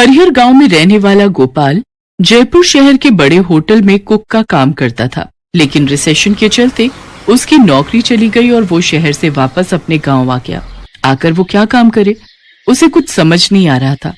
हरिहर गांव में रहने वाला गोपाल जयपुर शहर के बड़े होटल में कुक का काम करता था, लेकिन रिसेशन के चलते उसकी नौकरी चली गई और वो शहर से वापस अपने गांव आ गया। आकर वो क्या काम करे, उसे कुछ समझ नहीं आ रहा था।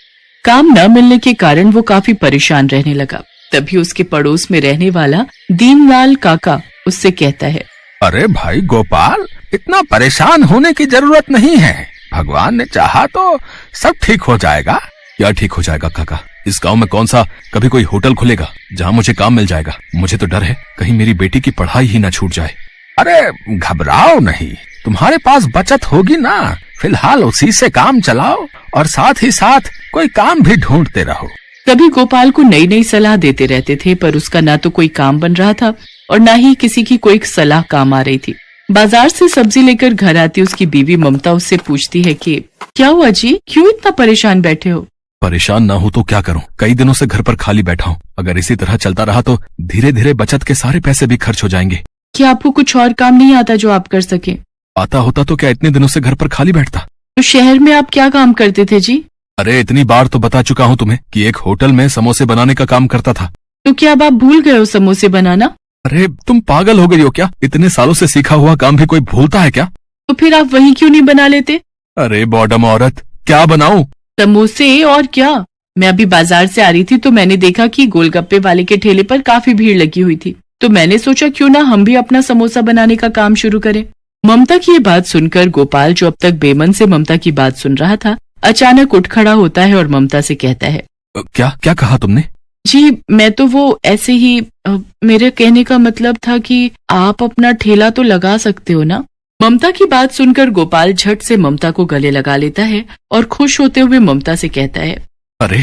काम न मिलने के कारण वो काफी परेशान रहने लगा। तभी उसके पड़ोस में रहने वाला दीनलाल काका उससे कहता है, अरे भाई गोपाल, इतना परेशान होने की जरूरत नहीं है। भगवान ने चाहा तो सब ठीक हो जाएगा। क्या ठीक हो जाएगा काका? इस गांव में कौन सा कभी कोई होटल खुलेगा जहां मुझे काम मिल जाएगा? मुझे तो डर है कहीं मेरी बेटी की पढ़ाई ही ना छूट जाए। अरे घबराओ नहीं, तुम्हारे पास बचत होगी ना। फिलहाल उसी से काम चलाओ और साथ ही साथ कोई काम भी ढूंढते रहो। तभी गोपाल को नई नई सलाह देते रहते थे, पर उसका ना तो कोई काम बन रहा था और ना ही किसी की कोई सलाह काम आ रही थी। बाजार से सब्जी लेकर घर आती उसकी बीवी ममता उससे पूछती है कि क्या हुआ जी, क्यों इतना परेशान बैठे हो? परेशान ना हो तो क्या करूं? कई दिनों से घर पर खाली बैठा हूं। अगर इसी तरह चलता रहा तो धीरे धीरे बचत के सारे पैसे भी खर्च हो जाएंगे। क्या आपको कुछ और काम नहीं आता जो आप कर सके? आता होता तो क्या इतने दिनों से घर पर खाली बैठता? तो शहर में आप क्या काम करते थे जी? अरे इतनी बार तो बता चुका हूं तुम्हें कि एक होटल में समोसे बनाने का काम करता था। तो क्या अब आप भूल गए हो समोसे बनाना? अरे तुम पागल हो गई हो क्या? इतने सालों से सीखा हुआ काम भी कोई भूलता है क्या? तो फिर आप वही क्यों नहीं बना लेते? अरे बॉडम औरत, क्या बनाऊं? समोसे और क्या। मैं अभी बाजार से आ रही थी तो मैंने देखा कि गोलगप्पे वाले के ठेले पर काफी भीड़ लगी हुई थी, तो मैंने सोचा क्यों ना हम भी अपना समोसा बनाने का काम शुरू करें। ममता की ये बात सुनकर गोपाल, जो अब तक बेमन से ममता की बात सुन रहा था, अचानक उठ खड़ा होता है और ममता से कहता है, क्या क्या कहा तुमने? जी मैं तो वो ऐसे ही मेरे कहने का मतलब था कि आप अपना ठेला तो लगा सकते हो ना। ममता की बात सुनकर गोपाल झट से ममता को गले लगा लेता है और खुश होते हुए ममता से कहता है, अरे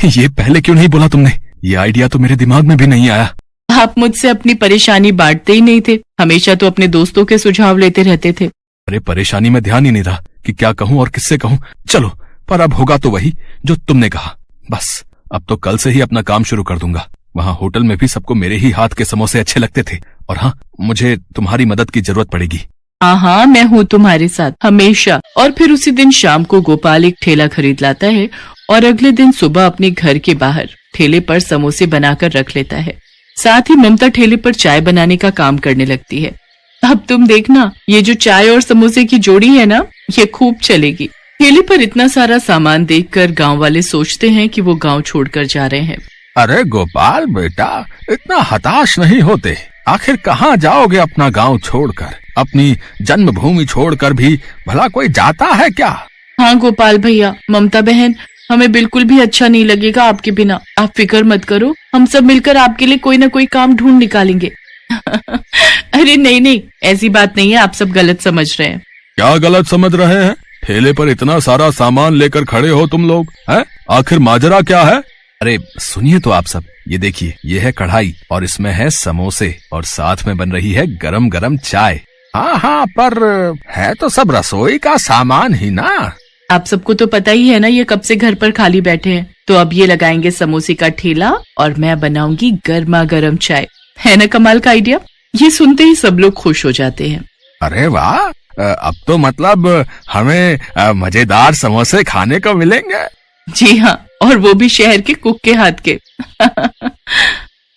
ये पहले क्यों नहीं बोला तुमने? ये आइडिया तो मेरे दिमाग में भी नहीं आया। आप मुझसे अपनी परेशानी बांटते ही नहीं थे, हमेशा तो अपने दोस्तों के सुझाव लेते रहते थे। अरे परेशानी में ध्यान ही नहीं रहा कि क्या कहूँ और किससे कहूँ। चलो, पर अब होगा तो वही जो तुमने कहा। बस अब तो कल से ही अपना काम शुरू कर दूंगा। वहाँ होटल में भी सबको मेरे ही हाथ के समोसे अच्छे लगते थे। और हाँ, मुझे तुम्हारी मदद की जरूरत पड़ेगी। हाँ हाँ, मैं हूँ तुम्हारे साथ हमेशा। और फिर उसी दिन शाम को गोपाल एक ठेला खरीद लाता है और अगले दिन सुबह अपने घर के बाहर ठेले पर समोसे बनाकर रख लेता है। साथ ही ममता ठेले पर चाय बनाने का काम करने लगती है। अब तुम देखना, ये जो चाय और समोसे की जोड़ी है ना, ये खूब चलेगी। ठेले पर इतना सारा सामान देखकर गांव वाले सोचते हैं कि वो गांव छोड़कर जा रहे हैं। अरे गोपाल बेटा, इतना हताश नहीं होते। आखिर कहाँ जाओगे अपना गांव छोड़कर? अपनी जन्मभूमि छोड़कर भी भला कोई जाता है क्या? हाँ गोपाल भैया, ममता बहन, हमें बिल्कुल भी अच्छा नहीं लगेगा आपके बिना। आप फिक्र मत करो, हम सब मिलकर आपके लिए कोई ना कोई काम ढूंढ निकालेंगे। अरे नहीं नहीं, ऐसी बात नहीं है, आप सब गलत समझ रहे हैं। क्या गलत समझ रहे हैं? ठेले पर इतना सारा सामान लेकर खड़े हो तुम लोग, हैं? आखिर माजरा क्या है? अरे सुनिए तो आप सब, ये देखिए, ये है कढ़ाई और इसमें है समोसे और साथ में बन रही है गरम गरम चाय। हाँ हाँ, पर है तो सब रसोई का सामान ही ना। आप सबको तो पता ही है ना, ये कब से घर पर खाली बैठे हैं। तो अब ये लगाएंगे समोसे का ठेला और मैं बनाऊंगी गर्मा गर्म चाय। है ना कमाल का आइडिया? ये सुनते ही सब लोग खुश हो जाते हैं। अरे वाह, अब तो मतलब हमें मजेदार समोसे खाने को मिलेंगे। जी हाँ, और वो भी शहर के कुक के हाथ के।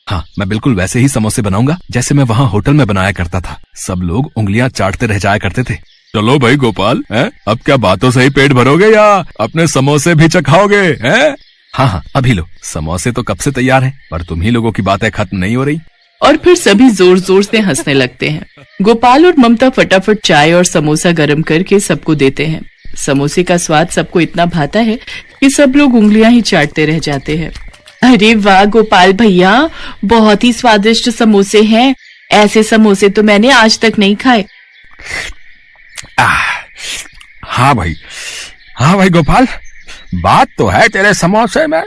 हाँ, मैं बिल्कुल वैसे ही समोसे बनाऊंगा जैसे मैं वहाँ होटल में बनाया करता था। सब लोग उंगलियां चाटते रह जाया करते थे। चलो भाई गोपाल, हैं? अब क्या बातों से ही पेट भरोगे या अपने समोसे भी चखाओगे, हैं? हाँ हाँ, अभी लो। समोसे तो कब से तैयार हैं, पर तुम ही लोगों की बातें खत्म नहीं हो रही। और फिर सभी जोर जोर से हंसने लगते हैं। गोपाल और ममता फटाफट चाय और समोसा गर्म करके सबको देते हैं। समोसे का स्वाद सबको इतना भाता है कि सब लोग उंगलियां ही चाटते रह जाते हैं। अरे वाह गोपाल भैया, बहुत ही स्वादिष्ट समोसे हैं। ऐसे समोसे तो मैंने आज तक नहीं खाए। हाँ भाई गोपाल, बात तो है तेरे समोसे में।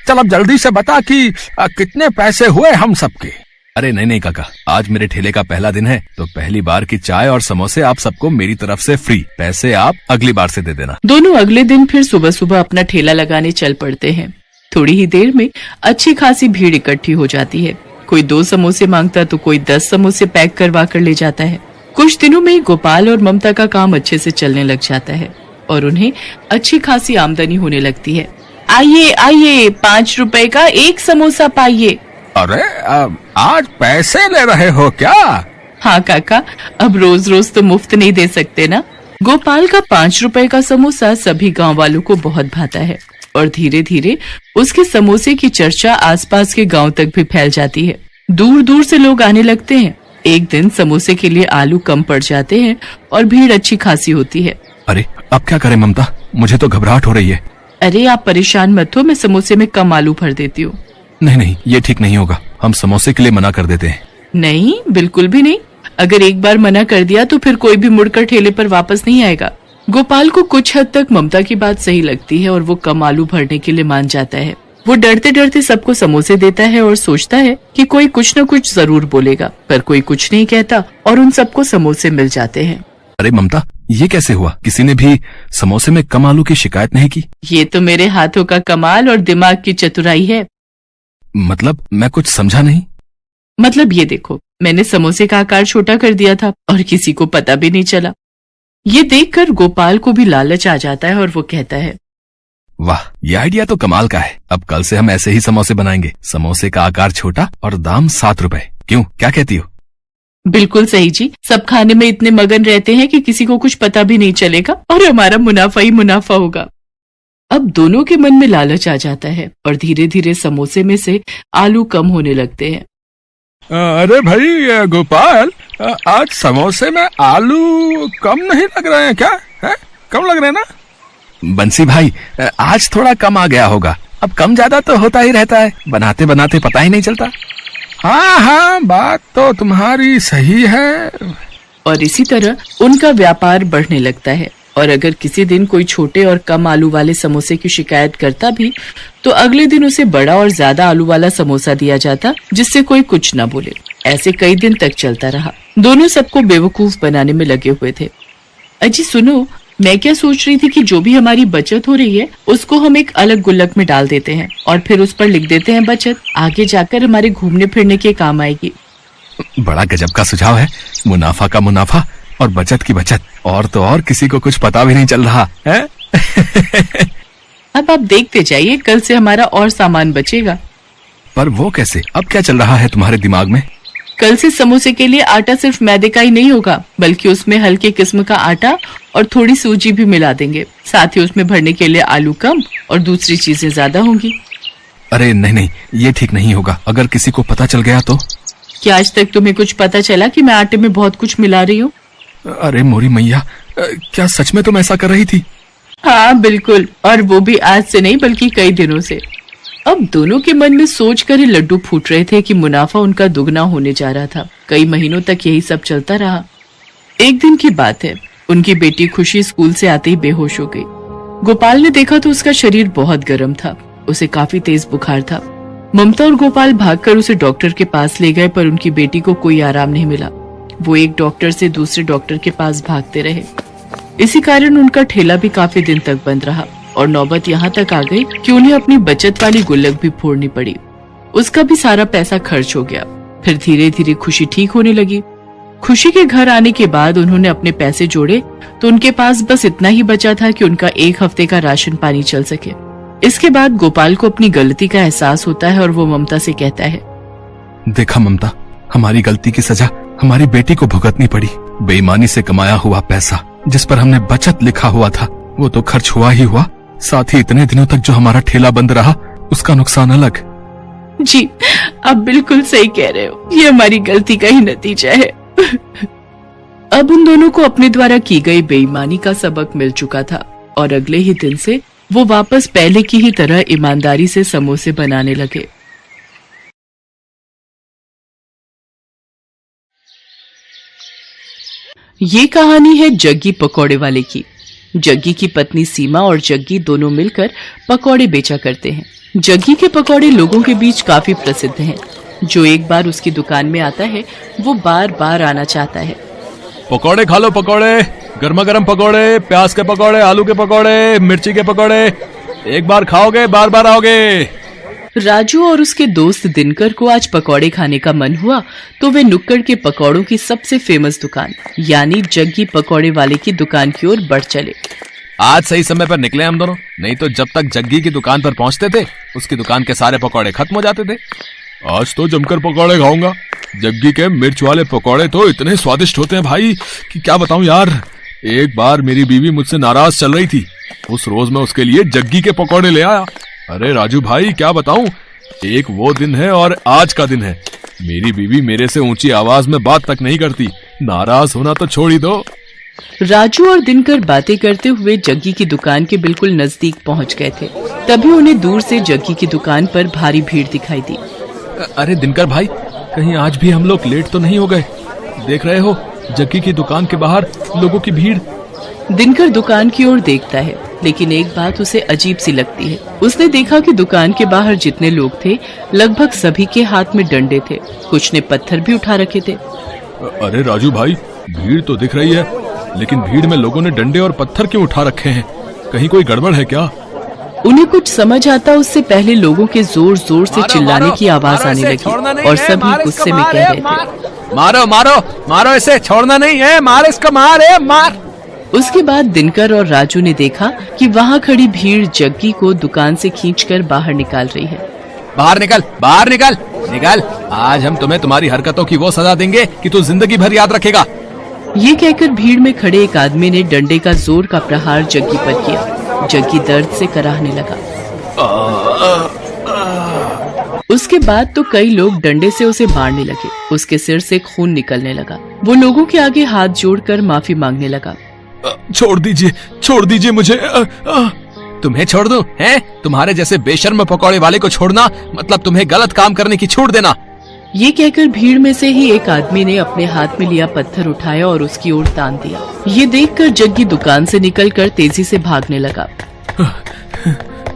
चल अब जल्दी से बता कि कितने पैसे हुए हम सबके। अरे नहीं काका, आज मेरे ठेले का पहला दिन है, तो पहली बार की चाय और समोसे आप सबको मेरी तरफ से फ्री। पैसे आप अगली बार से दे देना। दोनों अगले दिन फिर सुबह सुबह अपना ठेला लगाने चल पड़ते हैं। थोड़ी ही देर में अच्छी खासी भीड़ इकट्ठी हो जाती है। कोई 2 समोसे मांगता तो कोई 10 समोसे पैक करवा कर ले जाता है। कुछ दिनों में गोपाल और ममता का काम अच्छे से चलने लग जाता है और उन्हें अच्छी खासी आमदनी होने लगती है। आइए आइए, 5 रुपए का एक समोसा पाइए। अरे आज पैसे ले रहे हो क्या? हाँ काका, अब रोज रोज तो मुफ्त नहीं दे सकते ना। गोपाल का 5 रुपए का समोसा सभी गांव वालों को बहुत भाता है और धीरे धीरे उसके समोसे की चर्चा आसपास के गांव तक भी फैल जाती है। दूर दूर से लोग आने लगते हैं। एक दिन समोसे के लिए आलू कम पड़ जाते हैं और भीड़ अच्छी खासी होती है। अरे अब क्या करें ममता, मुझे तो घबराहट हो रही है। अरे आप परेशान मत हो, मैं समोसे में कम आलू भर देती हूँ। नहीं नहीं, ये ठीक नहीं होगा, हम समोसे के लिए मना कर देते हैं। नहीं, बिल्कुल भी नहीं। अगर एक बार मना कर दिया तो फिर कोई भी मुड़कर ठेले पर वापस नहीं आएगा। गोपाल को कुछ हद तक ममता की बात सही लगती है और वो कम आलू भरने के लिए मान जाता है। वो डरते डरते सबको समोसे देता है और सोचता है कि कोई कुछ न कुछ जरूर बोलेगा, पर कोई कुछ नहीं कहता और उन सबको समोसे मिल जाते हैं। अरे ममता, ये कैसे हुआ? किसी ने भी समोसे में कम आलू की शिकायत नहीं की? ये तो मेरे हाथों का कमाल और दिमाग की चतुराई है। मतलब मैं कुछ समझा नहीं। मतलब ये देखो, मैंने समोसे का आकार छोटा कर दिया था और किसी को पता भी नहीं चला। ये देखकर गोपाल को भी लालच आ जाता है और वो कहता है, वाह, ये आइडिया तो कमाल का है। अब कल से हम ऐसे ही समोसे बनाएंगे। समोसे का आकार छोटा और दाम 7 रुपए। क्यों, क्या कहती हो? बिल्कुल सही जी। सब खाने में इतने मगन रहते हैं कि किसी को कुछ पता भी नहीं चलेगा और हमारा मुनाफा ही मुनाफा होगा। अब दोनों के मन में लालच आ जाता है और धीरे धीरे समोसे में से आलू कम होने लगते हैं। अरे भाई गोपाल, आज समोसे में आलू कम नहीं लग रहे हैं क्या? है? कम लग रहे हैं ना? बंसी भाई, आज थोड़ा कम आ गया होगा। अब कम ज्यादा तो होता ही रहता है, बनाते बनाते पता ही नहीं चलता। हाँ हाँ, बात तो तुम्हारी सही है। और इसी तरह उनका व्यापार बढ़ने लगता है और अगर किसी दिन कोई छोटे और कम आलू वाले समोसे की शिकायत करता भी तो अगले दिन उसे बड़ा और ज्यादा आलू वाला समोसा दिया जाता, जिससे कोई कुछ न बोले। ऐसे कई दिन तक चलता रहा। दोनों सबको बेवकूफ बनाने में लगे हुए थे। अजी सुनो, मैं क्या सोच रही थी कि जो भी हमारी बचत हो रही है उसको हम एक अलग गुल्लक में डाल देते हैं और फिर उस पर लिख देते हैं बचत। आगे जाकर हमारे घूमने फिरने के काम आएगी। बड़ा गजब का सुझाव है। मुनाफा का मुनाफा और बचत की बचत, और तो और किसी को कुछ पता भी नहीं चल रहा है। अब आप देखते जाइए, कल से हमारा और सामान बचेगा। पर वो कैसे? अब क्या चल रहा है तुम्हारे दिमाग में? कल से समोसे के लिए आटा सिर्फ मैदे का ही नहीं होगा, बल्कि उसमें हल्के किस्म का आटा और थोड़ी सूजी भी मिला देंगे। साथ ही उसमें भरने के लिए आलू कम और दूसरी चीजें ज्यादा होंगी। अरे नहीं नहीं, ये ठीक नहीं होगा। अगर किसी को पता चल गया तो? क्या आज तक तुम्हें कुछ पता चला कि मैं आटे में बहुत कुछ मिला रही हूँ? अरे मोरी मैया, क्या सच में तुम ऐसा कर रही थी? हाँ बिल्कुल, और वो भी आज से नहीं बल्कि कई दिनों से। अब दोनों के मन में सोचकर ही लड्डू फूट रहे थे कि मुनाफा उनका दुगना होने जा रहा था। कई महीनों तक यही सब चलता रहा। एक दिन की बात है, उनकी बेटी खुशी स्कूल से आते ही बेहोश हो गई। गोपाल ने देखा तो उसका शरीर बहुत गर्म था, उसे काफी तेज बुखार था। ममता और गोपाल भागकर उसे डॉक्टर के पास ले गए, पर उनकी बेटी को कोई आराम नहीं मिला। वो एक डॉक्टर से दूसरे डॉक्टर के पास भागते रहे। इसी कारण उनका ठेला भी काफी दिन तक बंद रहा और नौबत यहाँ तक आ गई कि उन्हें अपनी बचत वाली गुल्लक भी फोड़नी पड़ी। उसका भी सारा पैसा खर्च हो गया। फिर धीरे धीरे खुशी ठीक होने लगी। खुशी के घर आने के बाद उन्होंने अपने पैसे जोड़े तो उनके पास बस इतना ही बचा था कि उनका एक हफ्ते का राशन पानी चल सके। इसके बाद गोपाल को अपनी गलती का एहसास होता है और वो ममता से कहता है, देखा ममता, हमारी गलती की सजा हमारी बेटी को भुगतनी पड़ी। बेईमानी से कमाया हुआ पैसा जिस पर हमने बचत लिखा हुआ था वो तो खर्च हुआ ही हुआ, साथ ही इतने दिनों तक जो हमारा ठेला बंद रहा उसका नुकसान अलग। जी आप बिल्कुल सही कह रहे हो, ये हमारी गलती का ही नतीजा है। अब उन दोनों को अपने द्वारा की गई बेईमानी का सबक मिल चुका था और अगले ही दिन से वो वापस पहले की ही तरह ईमानदारी से समोसे बनाने लगे। ये कहानी है जग्गी पकौड़े वाले की। जग्गी की पत्नी सीमा और जग्गी दोनों मिलकर पकौड़े बेचा करते हैं। जग्गी के पकौड़े लोगों के बीच काफी प्रसिद्ध हैं। जो एक बार उसकी दुकान में आता है वो बार बार आना चाहता है। पकौड़े खा लो, पकौड़े, गर्मा गर्म पकौड़े, प्याज के पकौड़े, आलू के पकौड़े, मिर्ची के पकौड़े। एक बार खाओगे बार बार आओगे। राजू और उसके दोस्त दिनकर को आज पकौड़े खाने का मन हुआ तो वे नुक्कड़ के पकौड़ों की सबसे फेमस दुकान यानी जग्गी पकौड़े वाले की दुकान की ओर बढ़ चले। आज सही समय पर निकले हम दोनों, नहीं तो जब तक जग्गी की दुकान पर पहुंचते थे उसकी दुकान के सारे पकौड़े खत्म हो जाते थे। आज तो जमकर पकौड़े खाऊंगा। जग्गी के मिर्च वाले पकौड़े तो इतने स्वादिष्ट होते हैं भाई कि क्या बताऊं यार। एक बार मेरी बीवी मुझसे नाराज चल रही थी, उस रोज मैं उसके लिए जग्गी के पकौड़े ले आया। अरे राजू भाई क्या बताऊं, एक वो दिन है और आज का दिन है। मेरी बीवी मेरे से ऊंची आवाज में बात तक नहीं करती, नाराज होना तो छोड़ ही दो। राजू और दिनकर बातें करते हुए जग्गी की दुकान के बिल्कुल नजदीक पहुंच गए थे। तभी उन्हें दूर से जग्गी की दुकान पर भारी भीड़ दिखाई दी। अरे दिनकर भाई, कहीं आज भी हम लोग लेट तो नहीं हो गए? देख रहे हो जग्गी की दुकान के बाहर लोगों की भीड़। दिनकर दुकान की ओर देखता है, लेकिन एक बात उसे अजीब सी लगती है। उसने देखा कि दुकान के बाहर जितने लोग थे लगभग सभी के हाथ में डंडे थे, कुछ ने पत्थर भी उठा रखे थे। अरे राजू भाई, भीड़ तो दिख रही है, लेकिन भीड़ में लोगों ने डंडे और पत्थर क्यों उठा रखे हैं? कहीं कोई गड़बड़ है क्या? उन्हें कुछ समझ आता उससे पहले लोगों के जोर जोर से चिल्लाने की आवाज आने लगी और सभी गुस्से में कह रहे थे, मारो मारो मारो इसे, छोड़ना नहीं है, मार इसको, मार। उसके बाद दिनकर और राजू ने देखा कि वहाँ खड़ी भीड़ जग्गी को दुकान से खींचकर बाहर निकाल रही है। बाहर निकल। आज हम तुम्हें तुम्हारी हरकतों की वो सजा देंगे कि तू जिंदगी भर याद रखेगा। ये कहकर भीड़ में खड़े एक आदमी ने डंडे का जोर का प्रहार जग्गी पर किया। जग्गी दर्द से कराहने लगा। उसके बाद तो कई लोग डंडे से उसे मारने लगे। उसके सिर से खून निकलने लगा। वो लोगों के आगे हाथ जोड़कर माफी मांगने लगा। छोड़ दीजिए मुझे। तुम्हें छोड़ दूं? हैं? तुम्हारे जैसे बेशर्म पकौड़े वाले को छोड़ना मतलब तुम्हें गलत काम करने की छूट देना। ये कहकर भीड़ में से ही एक आदमी ने अपने हाथ में लिया पत्थर उठाया और उसकी ओर तान दिया। ये देखकर जग्गी दुकान से निकलकर तेजी से भागने लगा।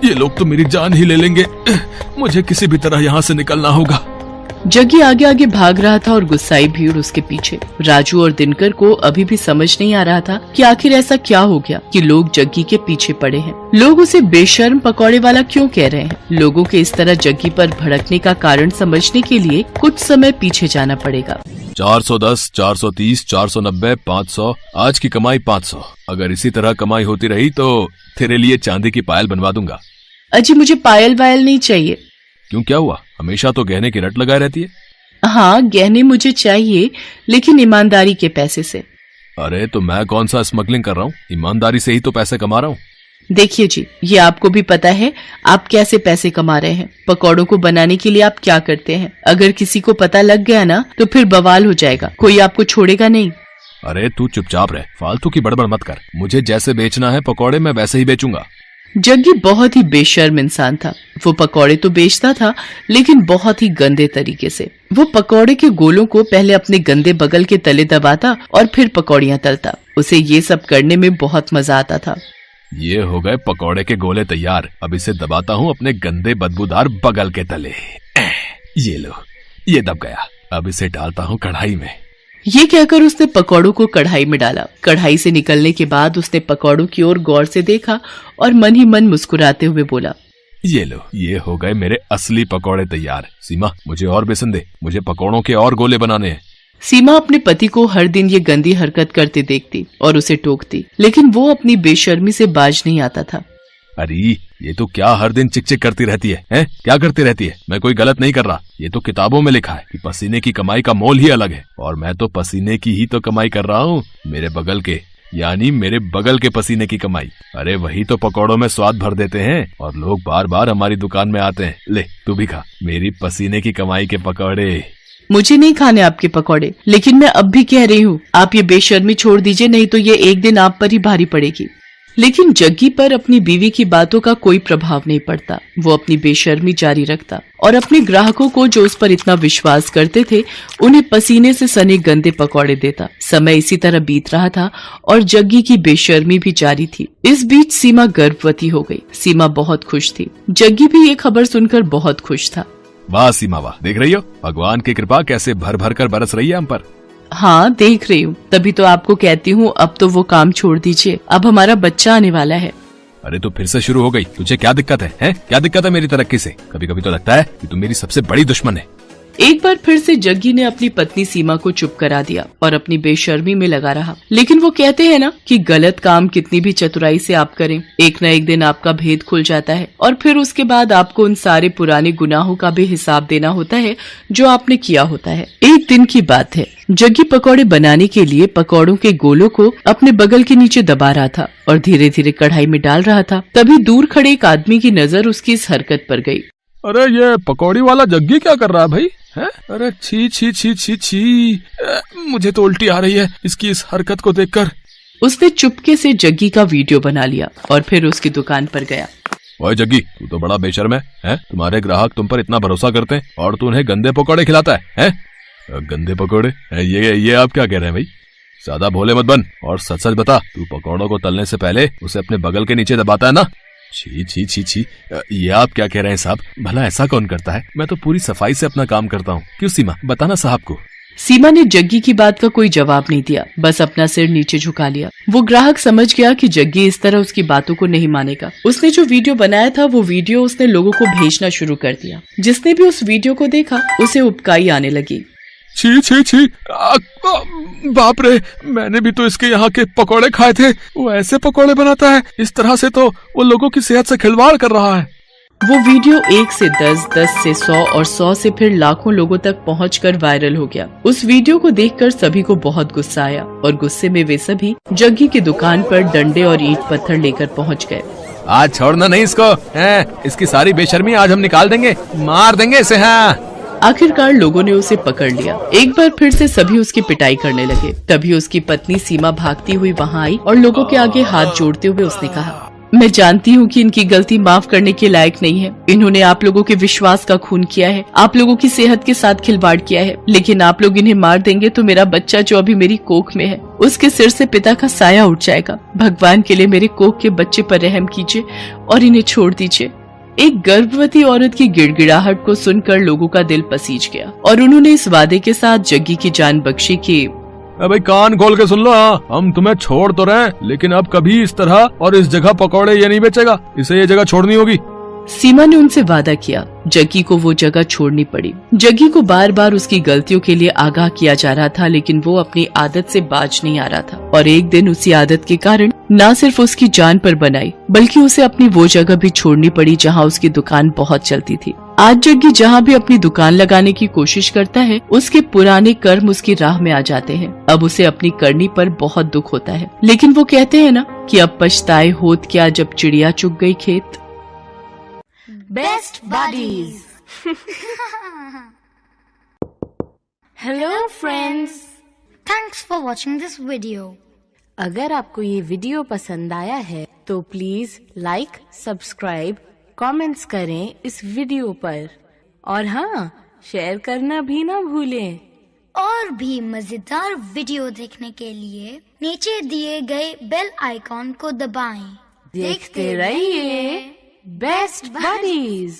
ये लोग तो मेरी जान ही ले लेंगे, मुझे किसी भी तरह यहाँ से निकलना होगा। जग्गी आगे आगे भाग रहा था और गुस्साई भीड़ उसके पीछे। राजू और दिनकर को अभी भी समझ नहीं आ रहा था कि आखिर ऐसा क्या हो गया कि लोग जग्गी के पीछे पड़े हैं। लोग उसे बेशर्म पकौड़े वाला क्यों कह रहे हैं? लोगों के इस तरह जग्गी पर भड़कने का कारण समझने के लिए कुछ समय पीछे जाना पड़ेगा। 410, 430, 490, 500, आज की कमाई 500। अगर इसी तरह कमाई होती रही तो तेरे लिए चांदी की पायल बनवा दूंगा। अजी मुझे पायल वायल नहीं चाहिए। क्यों, क्या हुआ? हमेशा तो गहने की रट लगाए रहती है। हाँ गहने मुझे चाहिए, लेकिन ईमानदारी के पैसे से। अरे तो मैं कौन सा स्मगलिंग कर रहा हूँ, ईमानदारी से ही तो पैसे कमा रहा हूँ। देखिए जी, ये आपको भी पता है आप कैसे पैसे कमा रहे हैं। पकौड़ों को बनाने के लिए आप क्या करते हैं? अगर किसी को पता लग गया ना तो फिर बवाल हो जाएगा, कोई आपको छोड़ेगा नहीं। अरे तू चुपचाप रह, फालतू की बड़बड़ मत कर। मुझे जैसे बेचना है पकौड़े मैं वैसे ही बेचूंगा। जग्गी बहुत ही बेशर्म इंसान था। वो पकौड़े तो बेचता था, लेकिन बहुत ही गंदे तरीके से। वो पकौड़े के गोलों को पहले अपने गंदे बगल के तले दबाता और फिर पकौड़ियाँ तलता। उसे ये सब करने में बहुत मजा आता था। ये हो गए पकौड़े के गोले तैयार। अब इसे दबाता हूँ अपने गंदे बदबूदार बगल के तले। ये लो, ये दब गया। अब इसे डालता हूँ कढ़ाई में। ये कहकर उसने पकौड़ों को कढ़ाई में डाला। कढ़ाई से निकलने के बाद उसने पकौड़ों की ओर गौर से देखा और मन ही मन मुस्कुराते हुए बोला, ये लो, ये हो गए मेरे असली पकौड़े तैयार। सीमा, मुझे और बेसन दे, मुझे पकौड़ों के और गोले बनाने हैं। सीमा अपने पति को हर दिन ये गंदी हरकत करते देखती और उसे टोकती, लेकिन वो अपनी बेशर्मी से बाज नहीं आता था। अरे ये तो क्या हर दिन चिक चिक करती रहती है, हैं? क्या करती रहती है? मैं कोई गलत नहीं कर रहा। ये तो किताबों में लिखा है कि पसीने की कमाई का मोल ही अलग है, और मैं तो पसीने की ही तो कमाई कर रहा हूँ। मेरे बगल के, यानी मेरे बगल के पसीने की कमाई। अरे वही तो पकौड़ों में स्वाद भर देते हैं और लोग बार बार हमारी दुकान में आते हैं। ले तू भी खा मेरी पसीने की कमाई के पकौड़े। मुझे नहीं खाने आपके पकौड़े, लेकिन मैं अब भी कह रही हूँ आप ये बेशर्मी छोड़ दीजिए, नहीं तो ये एक दिन आप पर ही भारी पड़ेगी। लेकिन जग्गी पर अपनी बीवी की बातों का कोई प्रभाव नहीं पड़ता। वो अपनी बेशर्मी जारी रखता और अपने ग्राहकों को जो उस पर इतना विश्वास करते थे उन्हें पसीने से सने गंदे पकौड़े देता। समय इसी तरह बीत रहा था और जग्गी की बेशर्मी भी जारी थी। इस बीच सीमा गर्भवती हो गई। सीमा बहुत खुश थी। जग्गी भी ये खबर सुनकर बहुत खुश था। वाह सीमा वाह, देख रही हो भगवान की कृपा कैसे भर भर कर बरस रही है हम पर। हाँ देख रही हूँ, तभी तो आपको कहती हूँ अब तो वो काम छोड़ दीजिए, अब हमारा बच्चा आने वाला है। अरे तो फिर से शुरू हो गई। तुझे क्या दिक्कत है, हैं? क्या दिक्कत है मेरी तरक्की से? कभी कभी तो लगता है कि तुम मेरी सबसे बड़ी दुश्मन है। एक बार फिर से जग्गी ने अपनी पत्नी सीमा को चुप करा दिया और अपनी बेशर्मी में लगा रहा। लेकिन वो कहते हैं ना कि गलत काम कितनी भी चतुराई से आप करें, एक न एक दिन आपका भेद खुल जाता है और फिर उसके बाद आपको उन सारे पुराने गुनाहों का भी हिसाब देना होता है जो आपने किया होता है। एक दिन की बात है, जग्गी पकौड़े बनाने के लिए पकौड़ों के गोलों को अपने बगल के नीचे दबा रहा था और धीरे धीरे कढ़ाई में डाल रहा था। तभी दूर खड़े एक आदमी की नजर उसकी इस हरकत पर गई। अरे ये पकौड़ी वाला जग्गी क्या कर रहा है भाई? है? अरे छी छी छी छी छी, मुझे तो उल्टी आ रही है इसकी इस हरकत को देखकर। उसने चुपके से जग्गी का वीडियो बना लिया और फिर उसकी दुकान पर गया। ओए जग्गी, तू तो बड़ा बेशर्म है? तुम्हारे ग्राहक तुम पर इतना भरोसा करते हैं और तू उन्हें गंदे पकौड़े खिलाता है? गंदे पकौड़े? ये आप क्या कह रहे हैं भाई? ज्यादा भोले मत बन और सच सच बता, तू पकौड़ों को तलने से पहले उसे अपने बगल के नीचे दबाता है ना? छी छी छी छी, ये आप क्या कह रहे हैं साहब? भला ऐसा कौन करता है? मैं तो पूरी सफाई से अपना काम करता हूँ। क्यों सीमा, बताना साहब को। सीमा ने जग्गी की बात का कोई जवाब नहीं दिया, बस अपना सिर नीचे झुका लिया। वो ग्राहक समझ गया कि जग्गी इस तरह उसकी बातों को नहीं मानेगा। उसने जो वीडियो बनाया था वो वीडियो उसने लोगों को भेजना शुरू कर दिया। जिसने भी उस वीडियो को देखा उसे उबकाई आने लगी। छी छी छी, बाप रे, मैंने भी तो इसके यहाँ के पकोड़े खाए थे। वो ऐसे पकोड़े बनाता है? इस तरह से तो वो लोगों की सेहत से खिलवाड़ कर रहा है। वो वीडियो 1 से 10, 10 से 100 और 100 से फिर लाखों लोगों तक पहुंचकर वायरल हो गया। उस वीडियो को देखकर सभी को बहुत गुस्सा आया और गुस्से में वे सभी जग्गी की दुकान पर डंडे और ईंट पत्थर लेकर पहुंच गए। आज छोड़ना नहीं इसको, इसकी सारी बेशर्मी आज हम निकाल देंगे, मार देंगे इसे। हाँ, आखिरकार लोगों ने उसे पकड़ लिया। एक बार फिर से सभी उसकी पिटाई करने लगे। तभी उसकी पत्नी सीमा भागती हुई वहां आई और लोगों के आगे हाथ जोड़ते हुए उसने कहा, मैं जानती हूँ कि इनकी गलती माफ करने के लायक नहीं है। इन्होंने आप लोगों के विश्वास का खून किया है, आप लोगों की सेहत के साथ खिलवाड़ किया है। लेकिन आप लोग इन्हें मार देंगे तो मेरा बच्चा जो अभी मेरी कोख में है, उसके सिर से पिता का साया उठ जाएगा। भगवान के लिए मेरे कोख के बच्चे पर रहम कीजिए और इन्हें छोड़ दीजिए। एक गर्भवती औरत की गिड़गिड़ाहट को सुनकर लोगों का दिल पसीज गया और उन्होंने इस वादे के साथ जग्गी की जान बख्शी कि भाई कान खोल के सुन लो, हम तुम्हें छोड़ तो रहे हैं, लेकिन अब कभी इस तरह और इस जगह पकौड़े ये नहीं बेचेगा। इसे ये जगह छोड़नी होगी। सीमा ने उनसे वादा किया। जग्गी को वो जगह छोड़नी पड़ी। जग्गी को बार बार उसकी गलतियों के लिए आगाह किया जा रहा था, लेकिन वो अपनी आदत से बाज नहीं आ रहा था। और एक दिन उसी आदत के कारण न सिर्फ उसकी जान पर बनाई, बल्कि उसे अपनी वो जगह भी छोड़नी पड़ी जहाँ उसकी दुकान बहुत चलती थी। आज जग्गी जहाँ भी अपनी दुकान लगाने की कोशिश करता है, उसके पुराने कर्म उसकी राह में आ जाते हैं। अब उसे अपनी करनी पर बहुत दुख होता है, लेकिन वो कहते हैं ना कि अब पछताए होत क्या जब चिड़िया चुग गई खेत। Best buddies. Hello friends. Thanks for watching this video. अगर आपको ये वीडियो पसंद आया है तो प्लीज लाइक, सब्सक्राइब, कमेंट्स करें इस वीडियो पर और हाँ, शेयर करना भी ना भूलें। और भी मजेदार वीडियो देखने के लिए नीचे दिए गए बेल आइकॉन को दबाएं। देखते रहिए बेस्ट बडीज।